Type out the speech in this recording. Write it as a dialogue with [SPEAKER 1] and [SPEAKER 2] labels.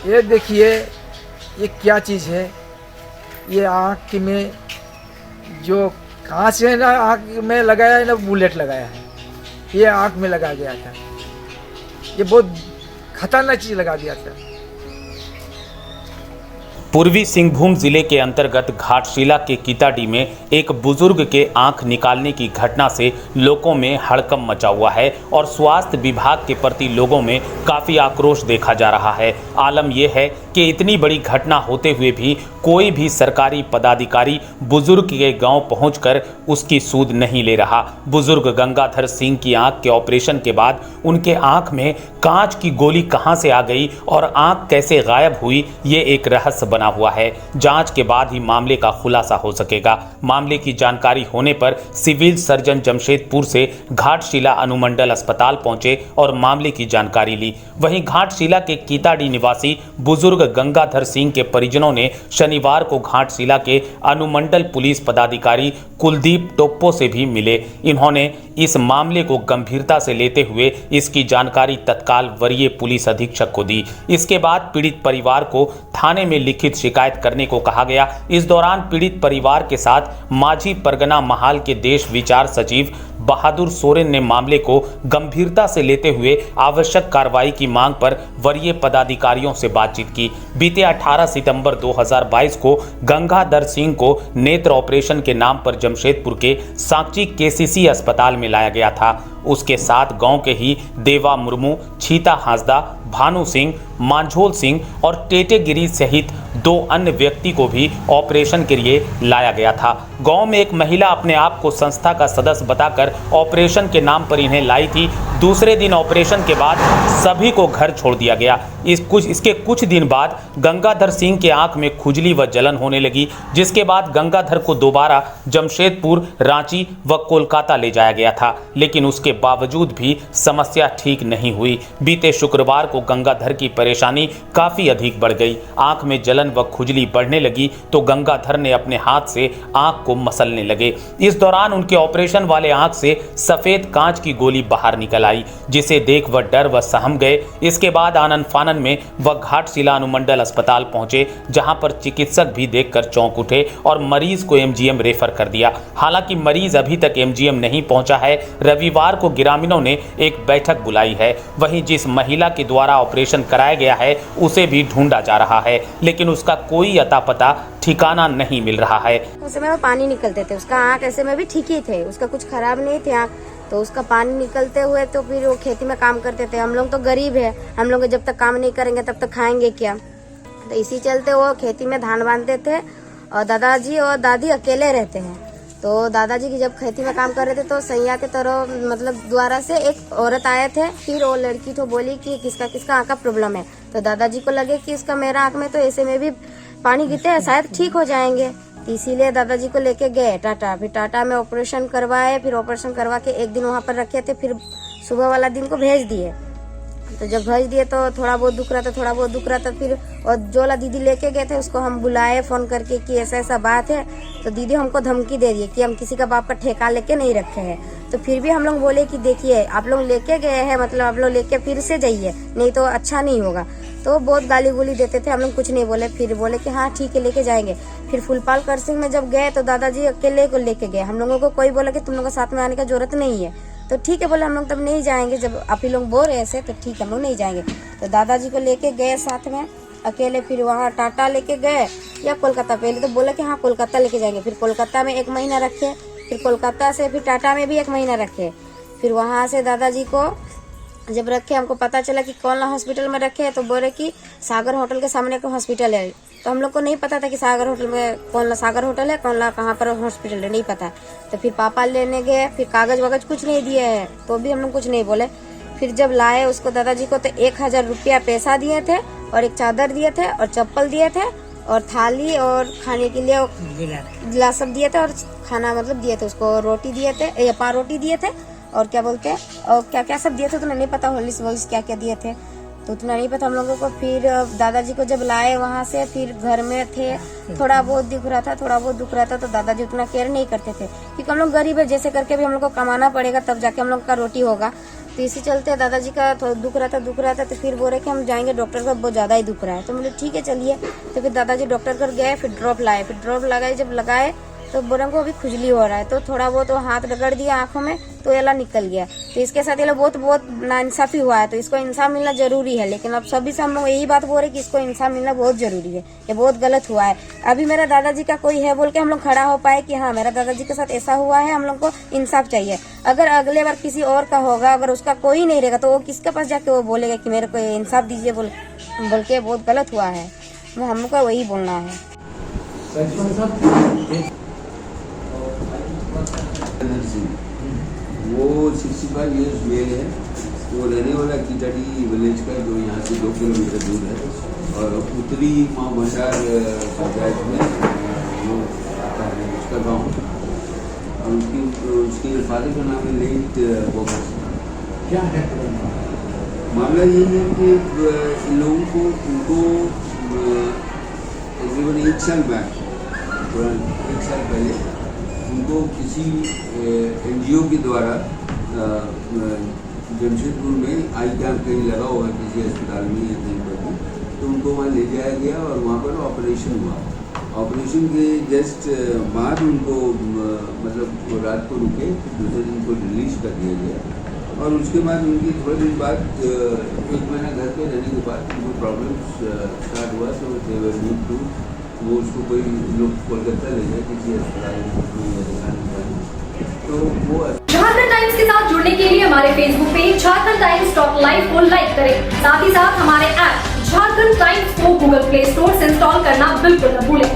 [SPEAKER 1] ये देखिए, ये क्या चीज़ है। ये आँख में जो कांच है ना, आँख में लगाया है ना, बुलेट लगाया है। ये आँख में लगा गया था। ये बहुत खतरनाक चीज़ लगा दिया था।
[SPEAKER 2] पूर्वी सिंहभूम जिले के अंतर्गत घाटशिला के कीताडी में एक बुजुर्ग के आंख निकालने की घटना से लोगों में हड़कंप मचा हुआ है और स्वास्थ्य विभाग के प्रति लोगों में काफ़ी आक्रोश देखा जा रहा है। आलम यह है कि इतनी बड़ी घटना होते हुए भी कोई भी सरकारी पदाधिकारी बुजुर्ग के गांव पहुंचकर उसकी सूद नहीं ले रहा। बुजुर्ग गंगाधर सिंह की आंख के ऑपरेशन के बाद उनके आंख में कांच की गोली कहां से आ गई और आंख कैसे गायब हुई, ये एक रहस्य बना हुआ है। जांच के बाद ही मामले का खुलासा हो सकेगा। मामले की जानकारी होने पर सिविल सर्जन जमशेदपुर से घाटशिला अनुमंडल अस्पताल पहुंचे और मामले की जानकारी ली। वहीं घाटशिला के कीताडी निवासी बुजुर्ग गंगाधर सिंह के परिजनों ने शनिवार को घाटशिला के अनुमंडल पुलिस पदाधिकारी कुलदीप टोप्पो से भी मिले। इन्होंने इस मामले को गंभीरता से लेते हुए इसकी जानकारी तत्काल वरीय पुलिस अधीक्षक को दी। इसके बाद पीड़ित परिवार को थाने में लिखित शिकायत करने को कहा गया। इस दौरान पीड़ित परिवार के साथ माझी परगना महाल के देश विचार सचिव बहादुर सोरेन ने मामले को गंभीरता से लेते हुए आवश्यक कार्रवाई की मांग पर वरीय पदाधिकारियों से बातचीत की। बीते 18 सितंबर 2022 को गंगाधर सिंह को नेत्र ऑपरेशन के नाम पर जमशेदपुर के सांची केसीसी अस्पताल में लाया गया था। उसके साथ गांव के ही देवा मुर्मू, छीता हांसदा, भानु सिंह, मांझोल सिंह और टेटे गिरी सहित 2 अन्य व्यक्ति को भी ऑपरेशन के लिए लाया गया था। गांव में एक महिला अपने आप को संस्था का सदस्य बताकर ऑपरेशन के नाम पर इन्हें लाई थी। दूसरे दिन ऑपरेशन के बाद सभी को घर छोड़ दिया गया। इसके कुछ दिन बाद गंगाधर सिंह के आंख में खुजली व जलन होने लगी, जिसके बाद गंगाधर को दोबारा जमशेदपुर, रांची व कोलकाता ले जाया गया था, लेकिन उसके बावजूद भी समस्या ठीक नहीं हुई। बीते शुक्रवार को गंगाधर की परेशानी काफी अधिक बढ़ गई। आंख में जलन व खुजली बढ़ने लगी तो गंगाधर ने अपने हाथ से आंख को मसलने लगे। इस दौरान उनके ऑपरेशन वाले आंख से सफेद कांच की गोली बाहर निकल आई, जिसे देख वह डर व सहम गए। इसके बाद आनन फानन में वह घाटशिला अनुमंडल अस्पताल पहुंचे, जहां पर चिकित्सक भी देखकर चौंक उठे और मरीज को एमजीएम रेफर कर दिया। हालांकि मरीज अभी तक एमजीएम नहीं पहुंचा है। रविवार को ग्रामीणों ने एक बैठक बुलाई है। वहीं जिस महिला के द्वारा ऑपरेशन कराया गया है उसे भी ढूंढा जा रहा है, लेकिन उसका कोई अता पता ठिकाना नहीं मिल रहा है।
[SPEAKER 3] उस समय पानी निकलते थे, उसका आँख ऐसे में भी ठीक ही थे, उसका कुछ खराब नहीं थे आँख, तो उसका पानी निकलते हुए तो फिर वो खेती में काम करते थे। हम लोग तो गरीब है, हम लोग जब तक काम नहीं करेंगे तब तक खाएंगे क्या। तो इसी चलते वो खेती में धान बांधते थे और दादाजी और दादी अकेले रहते हैं। तो दादाजी की जब खेती में काम कर रहे थे तो सैया के तरह मतलब द्वारा से एक औरत आए थे। फिर वो लड़की तो बोली कि किसका किसका आँख का प्रॉब्लम है। तो दादाजी को लगे कि इसका मेरा आँख में तो ऐसे में भी पानी गिरते हैं, शायद ठीक हो जाएंगे। इसीलिए दादाजी को लेके गए टाटा। फिर टाटा में ऑपरेशन करवाए। फिर ऑपरेशन करवा के एक दिन वहाँ पर रखे थे, फिर सुबह वाला दिन को भेज दिए। तो जब भेज दिए तो थोड़ा बहुत दुख रहा था। फिर और जोला दीदी लेके गए थे, उसको हम बुलाए फ़ोन करके कि ऐसा ऐसा बात है। तो दीदी हमको धमकी दे दी कि हम किसी का बाप का ठेका लेके नहीं रखे हैं। तो फिर भी हम लोग बोले कि देखिए आप लोग लेके गए हैं, मतलब आप लोग लेके फिर से जाइए, नहीं तो अच्छा नहीं होगा। तो बहुत गाली गुली देते थे, हम लोग कुछ नहीं बोले। फिर बोले कि हाँ ठीक है लेके जाएंगे। फिर फुलपाल करसिंग में जब गए तो दादाजी अकेले को लेके गए। हम लोगों को कोई बोला कि तुम लोग को साथ में आने का जरूरत नहीं है। तो ठीक है बोले हम लोग तब नहीं जाएंगे, जब आप ही लोग बोल रहे ऐसे तो ठीक है हम लोग नहीं जाएंगे। तो दादाजी को लेके गए साथ में अकेले। फिर वहाँ टाटा लेके गए या कोलकाता, पहले तो बोले कि हाँ कोलकाता लेके जाएंगे। फिर कोलकाता में 1 महीना रखे, फिर कोलकाता से फिर टाटा में भी 1 महीना रखे। फिर वहाँ से दादाजी को जब रखे, हमको पता चला कि कोलना हॉस्पिटल में रखे, तो बोले कि सागर होटल के सामने का हॉस्पिटल है। तो हम लोग को नहीं पता था कि सागर होटल में कोलना सागर होटल है, कोलना कहाँ पर हॉस्पिटल है नहीं पता। तो फिर पापा लेने गए, फिर कागज वागज कुछ नहीं दिए हैं, तो भी हम लोग कुछ नहीं बोले। फिर जब लाए उसको दादाजी को तो 1000 रुपया पैसा दिए थे और एक चादर दिए थे और चप्पल दिए थे और थाली और खाने के लिए गिलास सब दिए थे और खाना मतलब दिए थे। उसको रोटी दिए थे या 5 रोटी दिए थे और क्या बोलते हैं और क्या क्या सब दिए थे, तुम्हें नहीं पता हॉर्लिक्स वॉलिक्स क्या क्या दिए थे, तो उतना नहीं पता हम लोगों को। फिर दादाजी को जब लाए वहाँ से, फिर घर में थे, थोड़ा बहुत दुख रहा था, तो दादाजी उतना केयर नहीं करते थे क्योंकि हम लोग गरीब है, जैसे करके भी हम लोग को कमाना पड़ेगा तब जाके हम लोग का रोटी होगा। तो इसी चलते दादाजी का दुख रहा था तो फिर बोल रहे कि हम जाएंगे डॉक्टर का, बहुत ज़्यादा ही दुख रहा है। तो बोले ठीक है चलिए। तो फिर दादाजी डॉक्टर कर गए, फिर ड्रॉप लगाए, जब लगाए तो बोला को अभी खुजली हो रहा है, तो थोड़ा बहुत तो हाथ रगड़ दिया आंखों में तो एला निकल गया। तो इसके साथ ये लोग बहुत नाइंसाफी हुआ है, तो इसको इंसाफ मिलना जरूरी है। लेकिन अब सभी से हम लोग यही बात बोल रहे कि इसको इंसाफ मिलना बहुत जरूरी है, ये बहुत गलत हुआ है। अभी मेरा दादाजी का कोई है बोल के हम लोग खड़ा हो पाए कि हाँ मेरा दादाजी के साथ ऐसा हुआ है, हम लोग को इंसाफ चाहिए। अगर अगले बार किसी और का होगा, अगर उसका कोई नहीं रहेगा तो वो किसके पास जाके वो बोलेगा कि मेरे को इंसाफ दीजिए बोल के, बहुत गलत हुआ है। वो हम लोग का वही बोलना है।
[SPEAKER 4] वो 65 ईयर्स मेल है, वो रहने वाला कीटाडी विलेज का, जो यहाँ से 2 किलोमीटर दूर है और उत्तरी माँ भंडार पंचायत में वो आता है उसका गांव। और उसके फादर का नाम है लेट बोगस।
[SPEAKER 1] क्या है
[SPEAKER 4] मामला यही है कि इन लोगों को उनको तकरीबन 1 साल बैक, 1 साल पहले उनको किसी NGO के द्वारा जमशेदपुर में आई कैंप कहीं लगा हुआ है किसी अस्पताल में या कहीं पर भी, तो उनको वहाँ ले जाया गया और वहाँ पर ऑपरेशन हुआ। ऑपरेशन के जस्ट बाद उनको मतलब रात को रुके, दूसरे दिन को रिलीज कर दिया गया। और उसके बाद उनकी थोड़े दिन बाद 1 महीना घर पे रहने के बाद उनको प्रॉब्लम्स स्टार्ट हुआ। सो दे वर नीड टू, वो उसको कोई लोग कोलकाता ले जाए किसी अस्पताल में, तो वो
[SPEAKER 5] झारखंड टाइम्स के साथ जुड़ने के लिए हमारे Facebook page Jharkhand times .live को लाइक करें। साथ ही साथ हमारे ऐप झारखंड टाइम्स को गूगल प्ले स्टोर से इंस्टॉल करना बिल्कुल न भूलें।